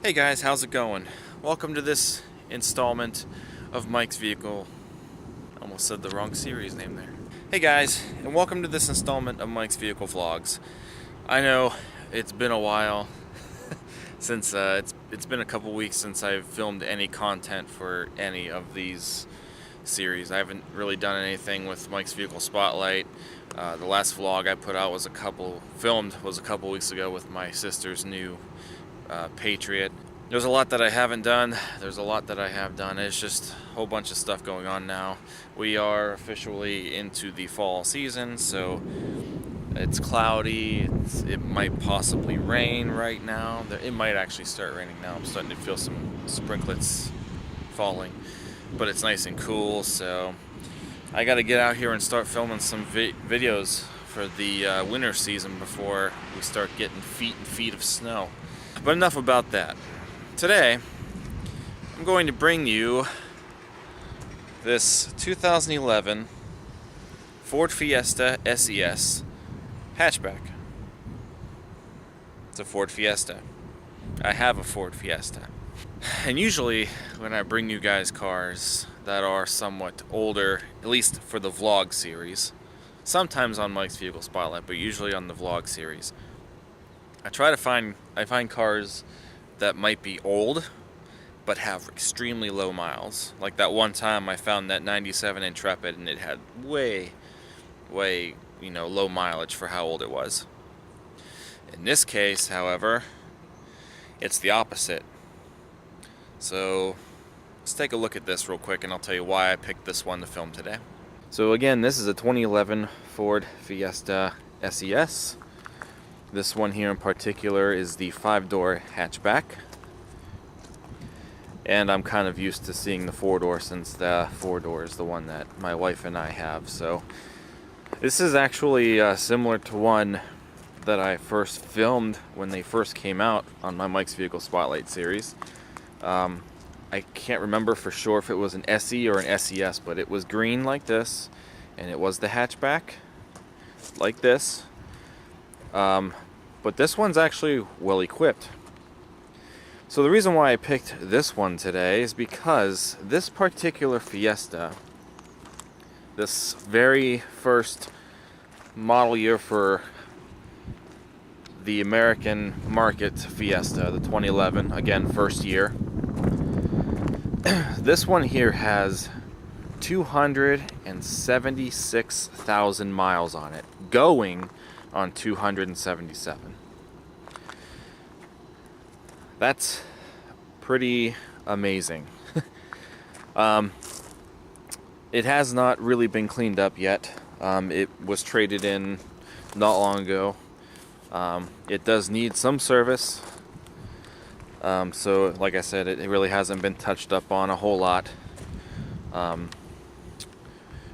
Hey guys, how's it going? Welcome to this installment of Mike's Vehicle. Almost said the wrong series name there. Hey guys, and welcome to this installment of Mike's Vehicle Vlogs. I know it's been a while since it's been a couple weeks since I've filmed any content for any of these series. I haven't really done anything with Mike's Vehicle Spotlight. The last vlog I put out was a couple weeks ago with my sister's new Patriot. There's a lot that I haven't done. There's a lot that I have done. It's just a whole bunch of stuff going on now. We are officially into the fall season, so it's cloudy. It might possibly rain right now. It might actually start raining now. I'm starting to feel some sprinklets falling, but it's nice and cool, so I got to get out here and start filming some videos for the winter season before we start getting feet and feet of snow. But enough about that. Today, I'm going to bring you this 2011 Ford Fiesta SES hatchback. It's a Ford Fiesta. I have a Ford Fiesta. And usually, when I bring you guys cars that are somewhat older, at least for the vlog series, sometimes on Mike's Vehicle Spotlight, but usually on the vlog series, I find cars that might be old but have extremely low miles. Like that one time I found that 97 Intrepid and it had way low mileage for how old it was. In this case, however, it's the opposite. So let's take a look at this real quick and I'll tell you why I picked this one to film today. So again, this is a 2011 Ford Fiesta SES. This one here in particular is the 5-door hatchback. And I'm kind of used to seeing the 4-door since the 4-door is the one that my wife and I have. So this is actually similar to one that I first filmed when they first came out on my Mike's Vehicle Spotlight series. I can't remember for sure if it was an SE or an SES, but it was green like this, and it was the hatchback like this. But this one's actually well equipped. So the reason why I picked this one today is because this particular Fiesta, this very first model year for the American market Fiesta, the 2011, again, first year, this one here has 276,000 miles on it, going on 277. That's pretty amazing. It has not really been cleaned up yet. It was traded in not long ago. It does need some service. So like I said, it really hasn't been touched up on a whole lot.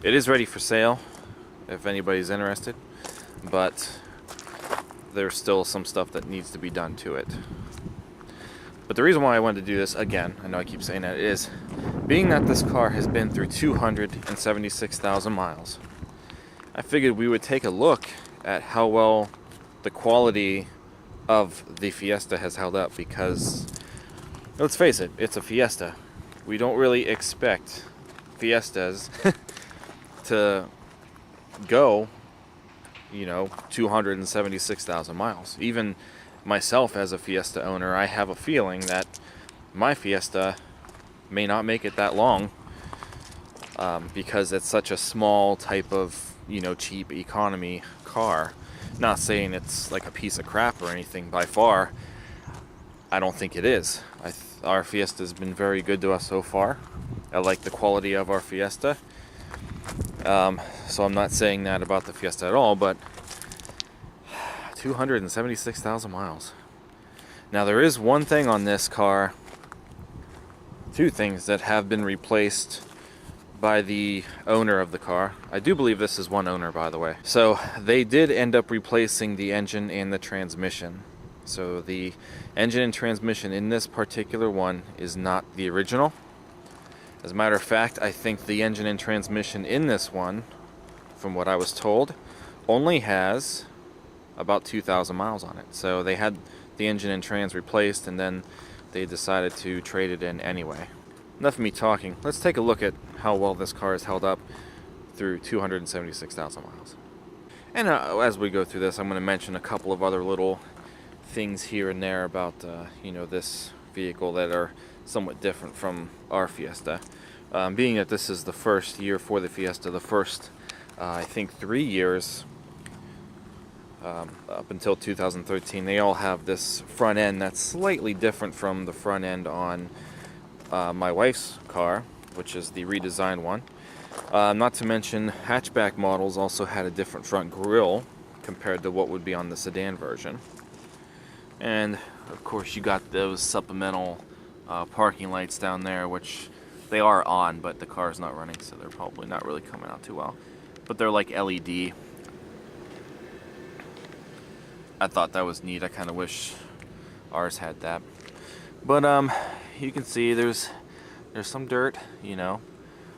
It is ready for sale if anybody's interested, but there's still some stuff that needs to be done to it. But the reason why I wanted to do this, again, I know I keep saying that, is being that this car has been through 276,000 miles, I figured we would take a look at how well the quality of the Fiesta has held up, because, let's face it, it's a Fiesta. We don't really expect Fiestas to go 276,000 miles. Even myself as a Fiesta owner, I have a feeling that my Fiesta may not make it that long, because it's such a small type of cheap economy car. Not saying it's like a piece of crap or anything, by far. I don't think it is. Our Fiesta has been very good to us so far. I like the quality of our Fiesta. So I'm not saying that about the Fiesta at all, but 276,000 miles. Now there is one thing on this car, two things that have been replaced by the owner of the car. I do believe this is one owner, by the way. So they did end up replacing the engine and the transmission. So the engine and transmission in this particular one is not the original. As a matter of fact, I think the engine and transmission in this one, from what I was told, only has about 2,000 miles on it. So they had the engine and trans replaced, and then they decided to trade it in anyway. Enough of me talking. Let's take a look at how well this car has held up through 276,000 miles. And as we go through this, I'm going to mention a couple of other little things here and there about this vehicle that are somewhat different from our Fiesta. Being that this is the first year for the Fiesta, the first I think 3 years up until 2013, they all have this front end that's slightly different from the front end on my wife's car, which is the redesigned one. Not to mention, hatchback models also had a different front grille compared to what would be on the sedan version. And of course you got those supplemental parking lights down there, which they are on, but the car is not running, so they're probably not really coming out too well. But they're like LED. I thought that was neat. I kind of wish ours had that. But you can see there's some dirt,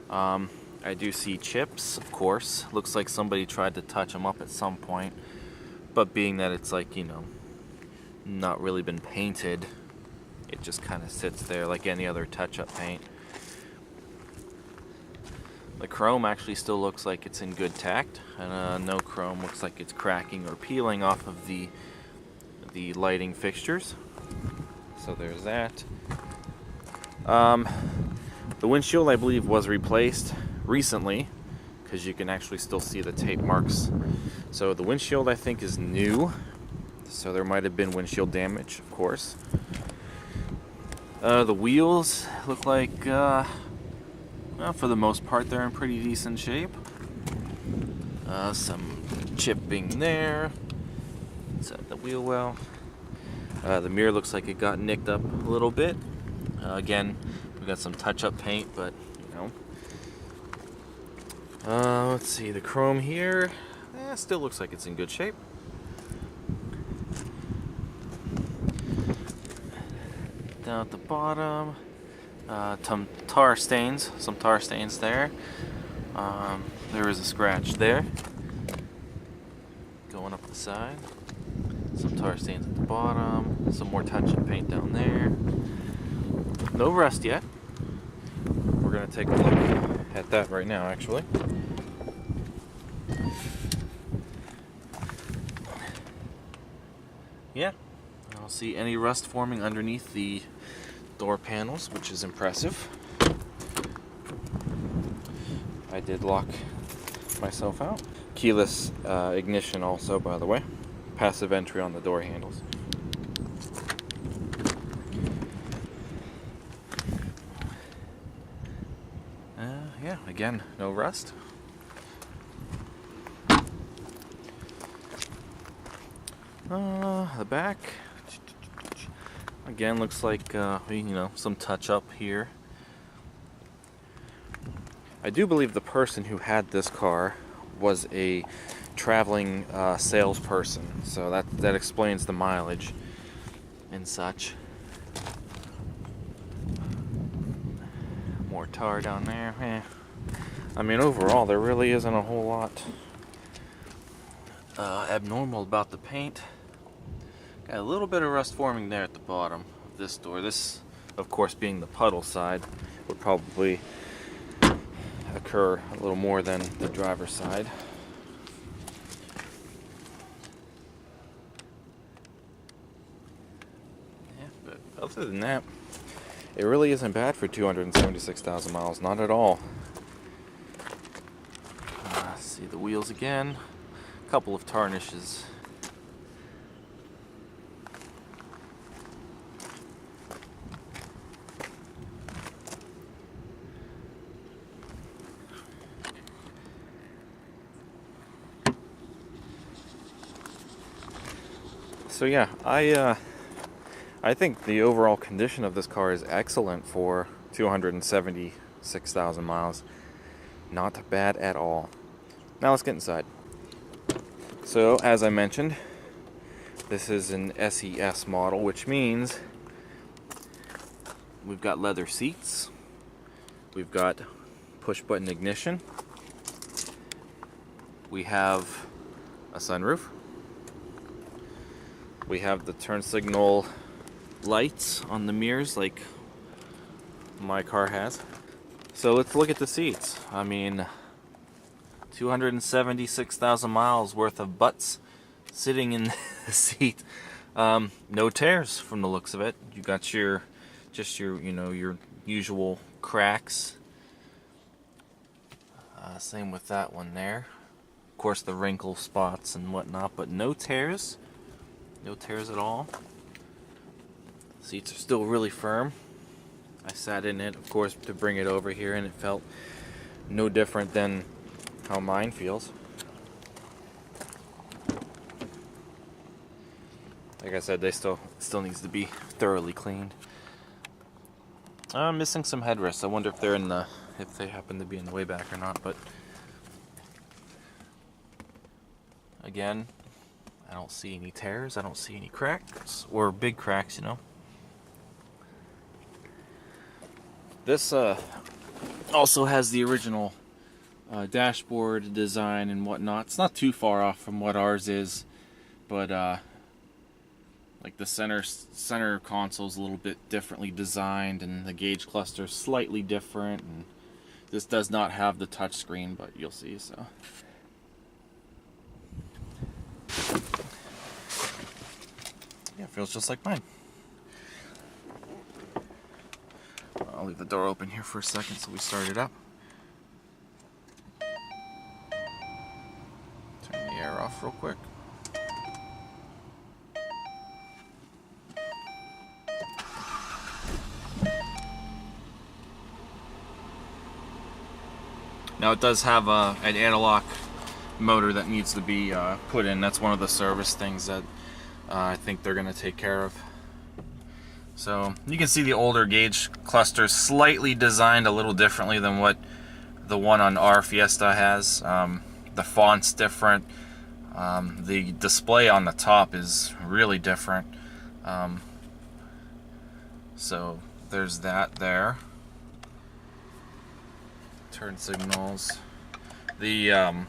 I do see chips, of course. Looks like somebody tried to touch them up at some point. But being that it's like, not really been painted, it just kind of sits there like any other touch-up paint. The chrome actually still looks like it's in good tact, and no chrome looks like it's cracking or peeling off of the lighting fixtures. So there's that. The windshield, I believe, was replaced recently, because you can actually still see the tape marks. So the windshield, I think, is new. So there might have been windshield damage, of course. The wheels look like, well, for the most part, they're in pretty decent shape. Some chipping there. Set the wheel well. The mirror looks like it got nicked up a little bit. Again, we got some touch-up paint, but let's see, the chrome here still looks like it's in good shape. Down at the bottom, some tar stains there. There is a scratch there. Going up the side. Some tar stains at the bottom. Some more touch-up paint down there. No rust yet. We're going to take a look at that right now, actually. Yeah, I don't see any rust forming underneath the door panels, which is impressive. I did lock myself out. Keyless ignition also, by the way. Passive entry on the door handles. Yeah, again, no rust. The back, again, looks like, some touch-up here. I do believe the person who had this car was a traveling salesperson, so that explains the mileage and such. More tar down there. I mean, overall, there really isn't a whole lot abnormal about the paint. Got a little bit of rust forming there at the bottom of this door. This, of course, being the puddle side, would probably occur a little more than the driver's side. Yeah, but other than that, it really isn't bad for 276,000 miles. Not at all. See the wheels again. A couple of tarnishes. So yeah, I think the overall condition of this car is excellent for 276,000 miles. Not bad at all. Now let's get inside. So, as I mentioned, this is an SES model, which means we've got leather seats, we've got push-button ignition, we have a sunroof, we have the turn signal lights on the mirrors like my car has. So let's look at the seats. I mean, 276,000 miles worth of butts sitting in the seat. No tears from the looks of it. You got your your usual cracks. Same with that one there. Of course, the wrinkle spots and whatnot, but no tears. No tears at all. Seats are still really firm. I sat in it, of course, to bring it over here, and it felt no different than how mine feels. Like I said, they still needs to be thoroughly cleaned. I'm missing some headrests. I wonder if they're in the if they happen to be in the way back or not. But again, I don't see any tears. I don't see any cracks or big cracks. This also has the original dashboard design and whatnot. It's not too far off from what ours is, but like the center console is a little bit differently designed, and the gauge cluster is slightly different. And this does not have the touch screen, but you'll see. So yeah, it feels just like mine. I'll leave the door open here for a second so we start it up. Turn the air off real quick. Now it does have an anti-lock motor that needs to be put in. That's one of the service things that I think they're going to take care of. So you can see the older gauge cluster slightly designed a little differently than what the one on our Fiesta has. The font's different. The display on the top is really different. So there's that there. Turn signals. The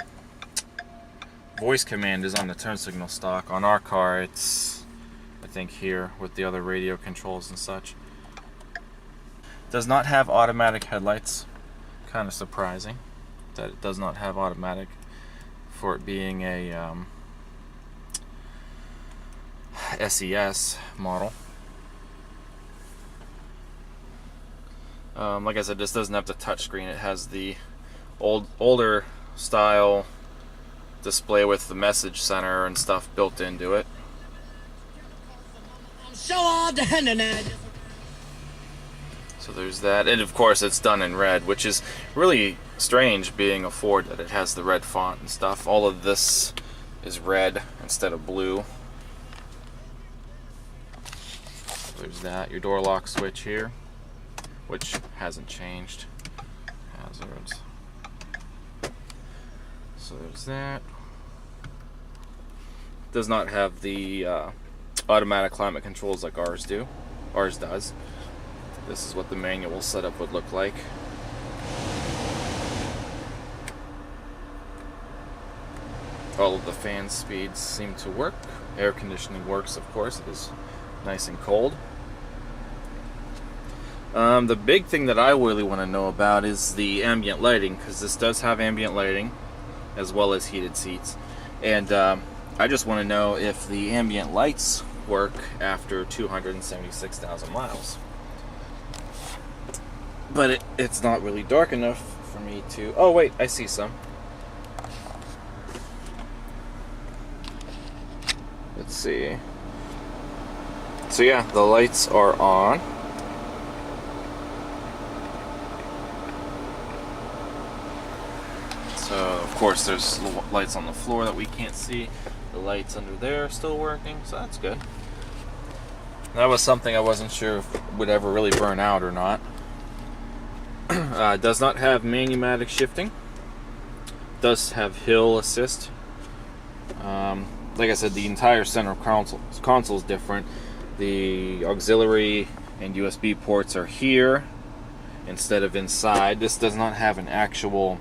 voice command is on the turn signal stock. On our car, it's I think here with the other radio controls and such. Does not have automatic headlights. Kind of surprising that it does not have automatic for it being a SES model. Like I said, this doesn't have the touchscreen. It has the older style display with the message center and stuff built into it. So there's that, and of course it's done in red, which is really strange being a Ford that it has the red font and stuff. All of this is red instead of blue. There's that, your door lock switch here, which hasn't changed. Hazards. So there's that. Does not have the automatic climate controls like ours do. Ours does. This is what the manual setup would look like. All of the fan speeds seem to work. Air conditioning works, of course. It is nice and cold. The big thing that I really want to know about is the ambient lighting, because this does have ambient lighting as well as heated seats. And I just want to know if the ambient lights work after 276,000 miles. But it's not really dark enough for me to... Oh wait, I see some. Let's see. So yeah, the lights are on. So of course there's lights on the floor that we can't see. The lights under there are still working, so that's good. That was something I wasn't sure if would ever really burn out or not. Does not have manumatic shifting. Does have hill assist. Like I said, the entire center console is different. The auxiliary and USB ports are here instead of inside. This does not have an actual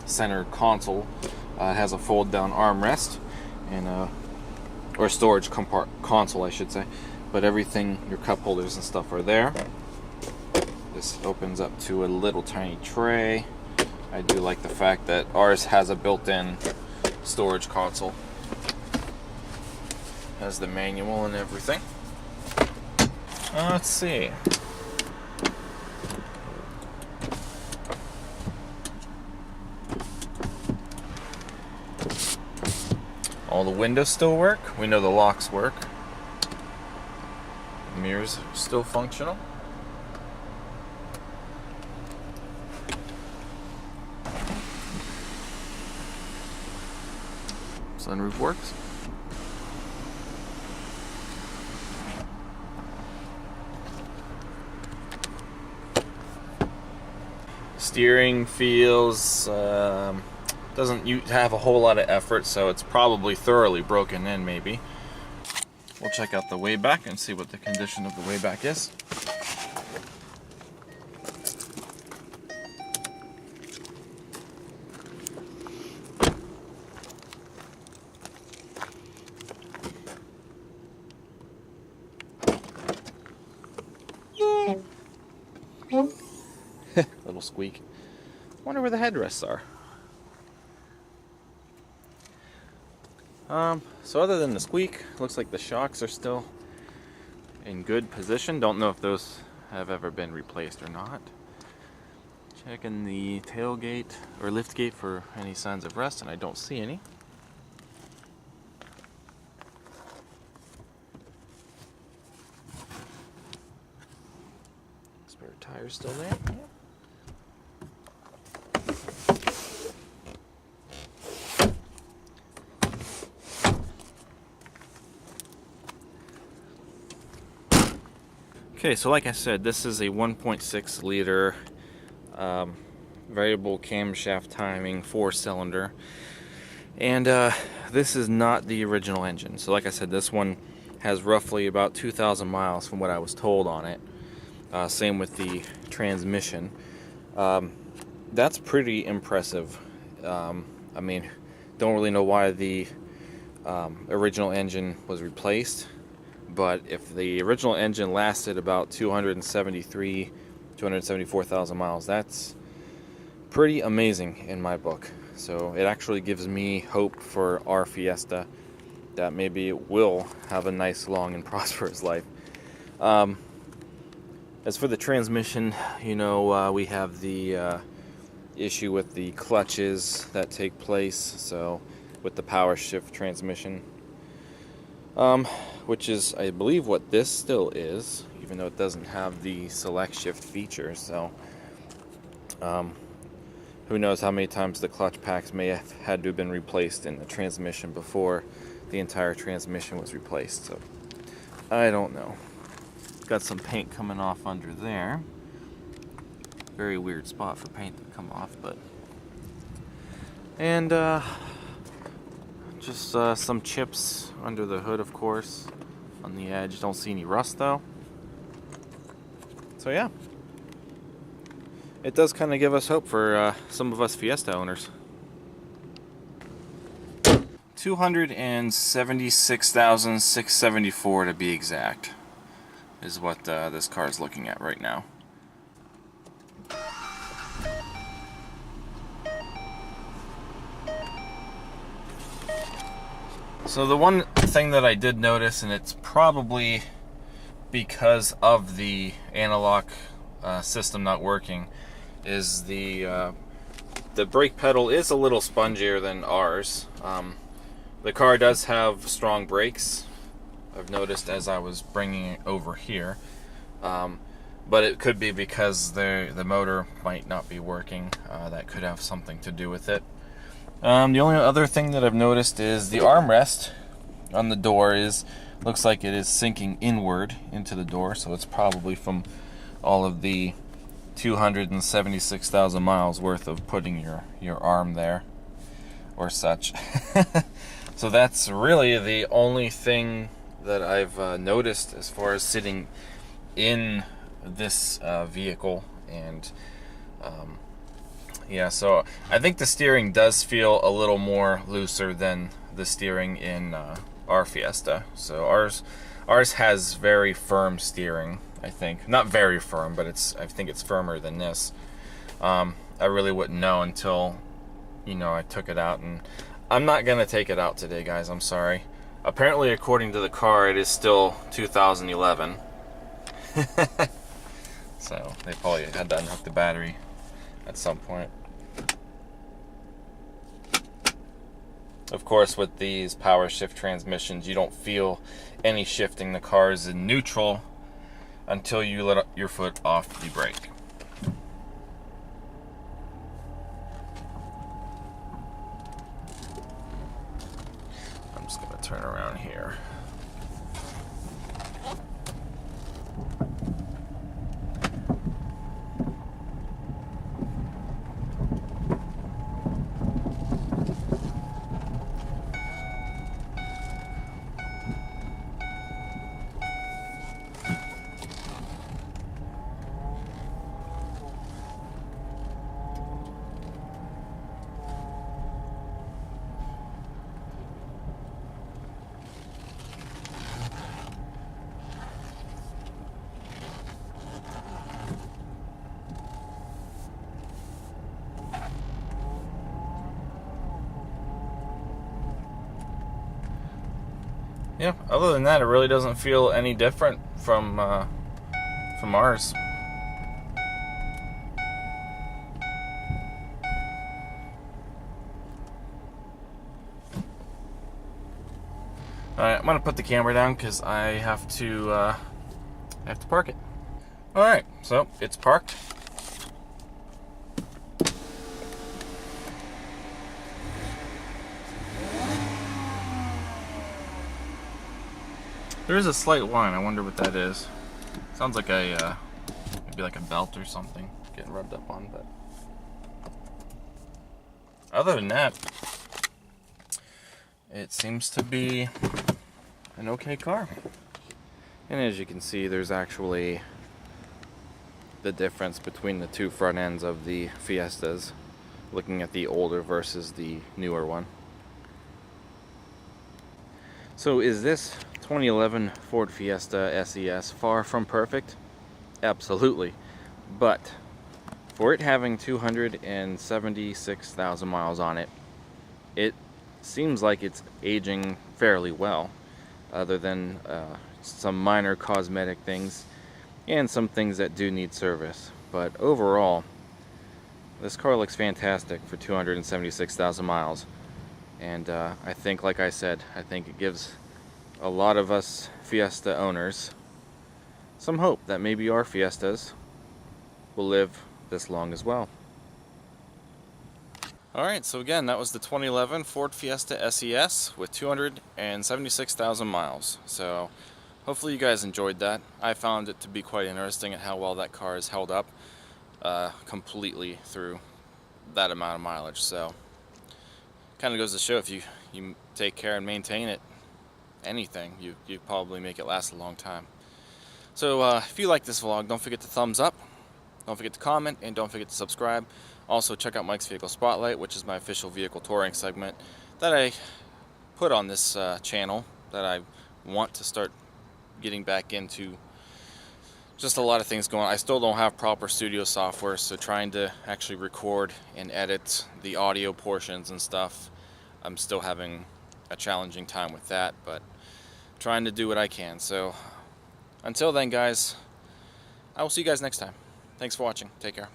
center console. It has a fold down armrest and or storage console, I should say, but everything, your cup holders and stuff are there. This opens up to a little tiny tray. I do like the fact that ours has a built-in storage console. Has the manual and everything. Let's see. All the windows still work. We know the locks work. The mirrors are still functional. Sunroof works. Steering feels doesn't have a whole lot of effort, so it's probably thoroughly broken in. Maybe we'll check out the way back and see what the condition of the way back is. Little squeak. Wonder where the headrests are. So other than the squeak, looks like the shocks are still in good position. Don't know if those have ever been replaced or not. Checking the tailgate or liftgate for any signs of rust, and I don't see any. Spare tires still there. Yeah. Okay, so like I said, this is a 1.6 liter variable camshaft timing 4-cylinder, and this is not the original engine. So like I said, this one has roughly about 2,000 miles from what I was told on it. Same with the transmission. That's pretty impressive. I mean, don't really know why the original engine was replaced. But if the original engine lasted about 274,000 miles, that's pretty amazing in my book. So it actually gives me hope for our Fiesta, that maybe it will have a nice, long, and prosperous life. As for the transmission, you know, we have the issue with the clutches that take place, so with the power shift transmission. Which is, I believe, what this still is, even though it doesn't have the select shift feature. So, who knows how many times the clutch packs may have had to have been replaced in the transmission before the entire transmission was replaced. So, I don't know. Got some paint coming off under there. Very weird spot for paint to come off, but. And, just some chips under the hood, of course, on the edge. Don't see any rust, though. So, yeah. It does kind of give us hope for some of us Fiesta owners. 276,674 to be exact, is what this car is looking at right now. So the one thing that I did notice, and it's probably because of the analog system not working, is the brake pedal is a little spongier than ours. The car does have strong brakes, I've noticed as I was bringing it over here, but it could be because the motor might not be working. That could have something to do with it. The only other thing that I've noticed is the armrest on the door looks like it is sinking inward into the door, so it's probably from all of the 276,000 miles worth of putting your arm there or such. So that's really the only thing that I've noticed as far as sitting in this vehicle. And yeah, so I think the steering does feel a little more looser than the steering in our Fiesta. So ours Ours has very firm steering, I think. Not very firm, but I think it's firmer than this. I really wouldn't know until, you know, I took it out, and I'm not gonna take it out today, guys. I'm sorry. Apparently, according to the car, it is still 2011. So they probably had to unhook the battery at some point. Of course, with these power shift transmissions, you don't feel any shifting. The car is in neutral until you let your foot off the brake. I'm just going to turn around here. Yeah, other than that, it really doesn't feel any different from ours. Alright, I'm gonna put the camera down because I have to park it. Alright, so it's parked. There is a slight whine. I wonder what that is. Sounds like maybe like a belt or something getting rubbed up on, but other than that, it seems to be an okay car. And as you can see, there's actually the difference between the two front ends of the Fiestas, looking at the older versus the newer one. So is this 2011 Ford Fiesta SES far from perfect? Absolutely. But for it having 276,000 miles on it, it seems like it's aging fairly well, other than some minor cosmetic things and some things that do need service. But overall, this car looks fantastic for 276,000 miles. And I think, like I said, I think it gives a lot of us Fiesta owners some hope that maybe our Fiestas will live this long as well. Alright, so again, that was the 2011 Ford Fiesta SES with 276,000 miles. So hopefully you guys enjoyed that. I found it to be quite interesting at how well that car has held up completely through that amount of mileage. So kind of goes to show, if you take care and maintain it, anything, you probably make it last a long time. So if you like this vlog, don't forget to thumbs up, don't forget to comment, and don't forget to subscribe. Also check out Mike's Vehicle Spotlight, which is my official vehicle touring segment that I put on this channel, that I want to start getting back into. Just a lot of things going on. I still don't have proper studio software, so trying to actually record and edit the audio portions and stuff, I'm still having a challenging time with that, but trying to do what I can. So until then, guys, I will see you guys next time. Thanks for watching. Take care.